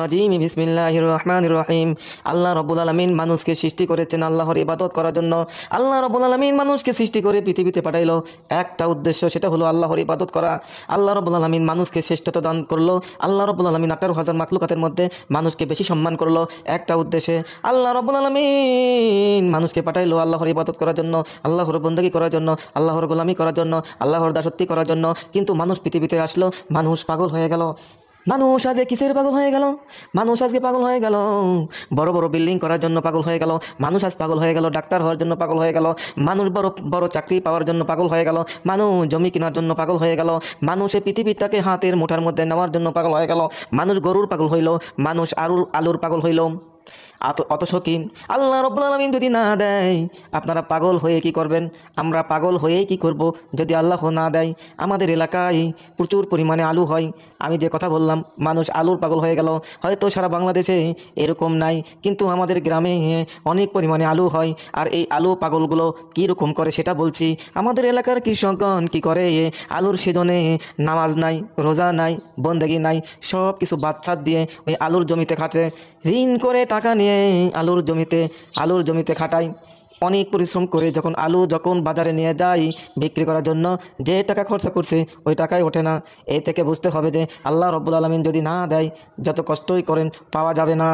রাজিম বিসমিল্লাহির রহমানির রহিম। আল্লাহ রাব্বুল আলামিন মানুষকে সৃষ্টি করেছেন আল্লাহর ইবাদত করার জন্য। আল্লাহ রাব্বুল আলামিন মানুষকে সৃষ্টি করে পৃথিবীতে পাঠাইলো একটা উদ্দেশ্য, সেটা হলো আল্লাহর ইবাদত করা। আল্লাহ রাব্বুল আলামিন মানুষকে শ্রেষ্ঠতা দান করলো। আল্লাহ রাব্বুল আলামিন 18,000 মাখলুকাতের মধ্যে মানুষকে বেশি সম্মান করলো একটা উদ্দেশ্যে। আল্লাহ রাব্বুল আলামিন মানুষকে পাঠাইলো আল্লাহর ইবাদত করার জন্য, আল্লাহর বন্দেগী করার জন্য, আল্লাহর গোলামি করার জন্য, আল্লাহর দাসত্ব করার জন্য। কিন্তু মানুষ পৃথিবীতে আসলো, মানুষ পাগল হয়ে গেল। মানুষ আজ কিসের পাগল হয়ে গেল? মানুষ আজকে পাগল হয়ে গেল বড় বড় বিল্ডিং করার জন্য পাগল হয়ে গেল। মানুষ আজ পাগল হয়ে গেল ডাক্তার হওয়ার জন্য পাগল হয়ে গেল। মানুষ বড় বড় চাকরি পাওয়ার জন্য পাগল হয়ে গেল। মানুষ জমি কেনার জন্য পাগল হয়ে গেল। মানুষ এই পৃথিবীটাকে হাতের মুঠার মধ্যে নেওয়ার জন্য পাগল হয়ে গেল। মানুষ গরুর পাগল হইল, মানুষ আলুর পাগল হইল। অথচ কি আল্লাহ রাব্বুল আলামিন যদি না দেয়, আপনারা পাগল হয়ে কি করবেন? আমরা পাগল হয়েই কি করব যদি আল্লাহ না দেয়? আমাদের এলাকায় প্রচুর পরিমাণে আলু হয়। আমি যে কথা বললাম, মানুষ আলুর পাগল হয়ে গেল। হয়তো সারা বাংলাদেশে এরকম নাই, কিন্তু আমাদের গ্রামে অনেক পরিমাণে আলু হয়। আর এই আলু পাগলগুলো কীরকম করে সেটা বলছি। আমাদের এলাকার কৃষকগণ কি করে, আলুর সিজনে নামাজ নাই, রোজা নাই, বন্দেগী নাই, সব কিছু বাচ্চা দিয়ে ওই আলুর জমিতে খাটে। ঋণ করে টাকা নিয়ে আলুর জমিতে খাটায়। অনেক পরিশ্রম করে যখন বাজারে নিয়ে যায় বিক্রি করার জন্য, যে টাকা খরচা করছে ওই টাকাই ওঠে না। এই থেকে বুঝতে হবে যে আল্লাহ রাব্বুল আলামিন যদি না দেয়, যত কষ্টই করেন পাওয়া যাবে না।